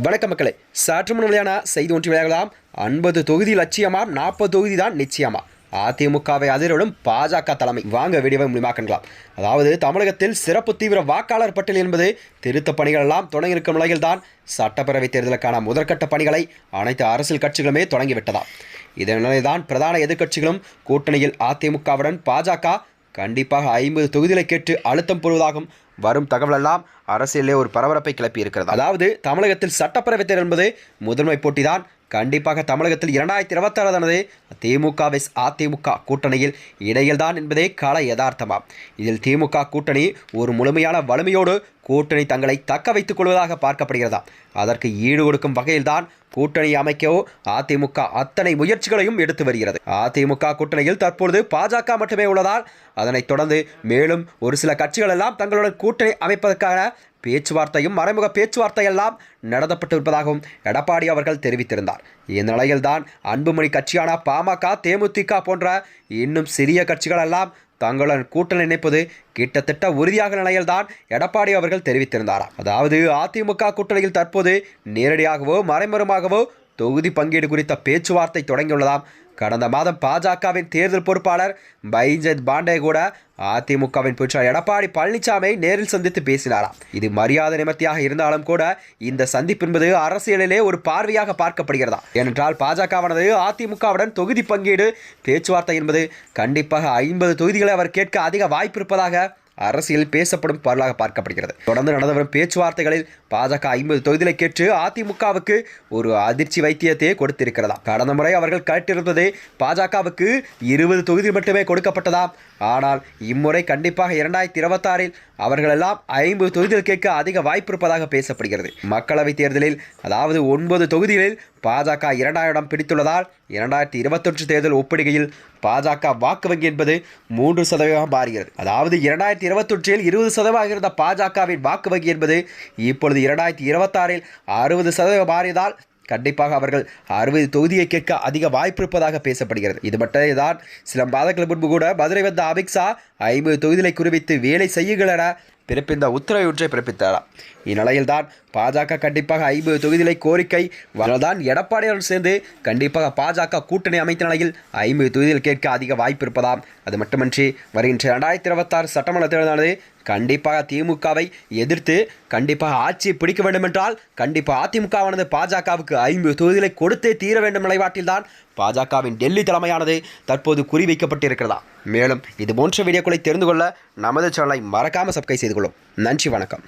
வணக்க மக்களே, சற்று முன் வெளியான செய்தி ஒன்று விளையாடலாம். 50 தொகுதி லட்சியமாம், 40 தொகுதி தான் நிச்சயமா. அதிமுகவை அதிரிடும் பாஜக தலைமை. வாங்க வீடியோவை மூலமாக்கலாம். அதாவது தமிழகத்தில் சிறப்பு தீவிர வாக்காளர் பட்டியல் என்பது திருத்த பணிகள் எல்லாம் தொடங்கியிருக்கும் நிலையில்தான் சட்டப்பேரவைத் தேர்தலுக்கான முதற்கட்ட பணிகளை அனைத்து அரசியல் கட்சிகளுமே தொடங்கிவிட்டதாம். இதன் நிலையில்தான் பிரதான எதிர்க்கட்சிகளும் கூட்டணியில் அதிமுகவுடன் பாஜக கண்டிப்பாக 50 தொகுதிகளை கேட்டு அழுத்தம் பெறுவதாகவும் வரும் தகவல் எல்லாம் அரசியலே ஒரு பரபரப்பை கிளப்பி இருக்கிறது. அதாவது தமிழகத்தில் சட்டப்பேரவைத் தேர்தல் என்பது முதன்மை போட்டிதான். கண்டிப்பாக தமிழகத்தில் 2026 திமுக வெஸ் அதிமுக கூட்டணியில் இடையில்தான் என்பதே கள யதார்த்தமாம். இதில் திமுக கூட்டணி ஒரு முழுமையான வலிமையோடு கூட்டணி தங்களை தக்க வைத்துக் கொள்வதாக பார்க்கப்படுகிறதா. அதற்கு ஈடு கொடுக்கும் வகையில்தான் கூட்டணி அமைக்கவோ அதிமுக அத்தனை முயற்சிகளையும் எடுத்து வருகிறது. அதிமுக கூட்டணியில் தற்பொழுது பாஜக மட்டுமே உள்ளதால் அதனைத் தொடர்ந்து மேலும் ஒரு சில கட்சிகள் எல்லாம் தங்களுடன் கூட்டணி அமைப்பதற்கான பேச்சுவார்த்தையும் மறைமுக பேச்சுவார்த்தையெல்லாம் நடத்தப்பட்டிருப்பதாகவும் எடப்பாடி அவர்கள் தெரிவித்திருந்தார். இந்நிலையில்தான் அன்புமணி கட்சியான பாமக, தேமுதிக போன்ற இன்னும் சிறிய கட்சிகள் எல்லாம் தங்களுடன் கூட்டணி இணைப்பது கிட்டத்தட்ட உறுதியாக நிலையில்தான் எடப்பாடி அவர்கள் தெரிவித்திருந்தாராம். அதாவது அதிமுக கூட்டணியில் தற்போது நேரடியாகவோ மறைமுகமாகவோ தொகுதி பங்கீடு குறித்த பேச்சுவார்த்தை தொடங்கியுள்ளதாம். கடந்த மாதம் பாஜகவின் தேர்தல் பொறுப்பாளர் பைஜெயந்த் பாண்டே கூட அதிமுகவின் புற்றார் எடப்பாடி பழனிசாமியை நேரில் சந்தித்து பேசினாராம். இது மரியாதை நிமித்தியாக இருந்தாலும் கூட இந்த சந்திப்பு என்பது அரசியலிலே ஒரு பார்வையாக பார்க்கப்படுகிறதா. ஏனென்றால் பாஜகவானது அதிமுகவுடன் தொகுதி பங்கீடு பேச்சுவார்த்தை என்பது கண்டிப்பாக 50 தொகுதிகளை அவர் கேட்க அதிக வாய்ப்பு இருப்பதாக அரசியல் பேசப்படும் பொருளாக பார்க்கப்படுகிறது. தொடர்ந்து நடந்து வரும் பேச்சுவார்த்தைகளில் பாஜக 50 தொகுதிகளை கேட்டு அதிமுகவுக்கு ஒரு அதிர்ச்சி வைத்தியத்தை கொடுத்திருக்கிறதா. கடந்த முறை அவர்கள் கேட்டிருந்தது பாஜகவுக்கு 20 தொகுதி மட்டுமே கொடுக்கப்பட்டதாம். ஆனால் இம்முறை கண்டிப்பாக 2026 அவர்களெல்லாம் 50 தொகுதிகள் கேட்க அதிக வாய்ப்பு இருப்பதாக பேசப்படுகிறது. மக்களவைத் தேர்தலில் அதாவது 9 தொகுதிகளில் பாஜக 2ஆம் இடம் பிடித்துள்ளதால் 2021 தேர்தல் ஒப்பிடுகையில் பாஜக வாக்கு வங்கி என்பது 3% மாறுகிறது. அதாவது 2021 20% இருந்த பாஜகவின் வாக்கு வங்கி என்பது இப்பொழுது 2026 60% மாறியதால் கண்டிப்பாக அவர்கள் 60 தொகுதியை கேட்க அதிக வாய்ப்பு இருப்பதாக பேசப்படுகிறது. இது மட்டுமே தான் சில மாதங்களுக்கு முன்பு கூட மதுரை வந்த அமித்ஷா 50 தொகுதிகளை குறிவித்து வேலை செய்யுங்கள் என பிறப்பிந்த உத்தரவை ஒன்றை பிறப்பித்தாராம். இந்நிலையில்தான் பாஜக கண்டிப்பாக 50 தொகுதிகளை கோரிக்கை தான் எடப்பாடியுடன் சேர்ந்து கண்டிப்பாக பாஜக கூட்டணி அமைத்த நிலையில் 50 தொகுதிகள் கேட்க அதிக வாய்ப்பு இருப்பதாம். அது மட்டுமின்றி வருகின்ற 2026 சட்டமன்ற தேர்தலானது கண்டிப்பாக திமுகவை எதிர்த்து கண்டிப்பாக ஆட்சியை பிடிக்க வேண்டும் என்றால் கண்டிப்பாக அதிமுகவானது பாஜகவுக்கு 50 தொகுதிகளை கொடுத்தே தீர வேண்டும் நிலைப்பாட்டில்தான் பாஜகவின் டெல்லி தலைமையானது தற்போது குறிவைக்கப்பட்டிருக்கிறதா. மேலும் இது போன்ற வீடியோக்களை தெரிந்து கொள்ள நமது சேனலை மறக்காமல் சப்ஸ்கிரைப் செய்து கொள்ளும். நன்றி, வணக்கம்.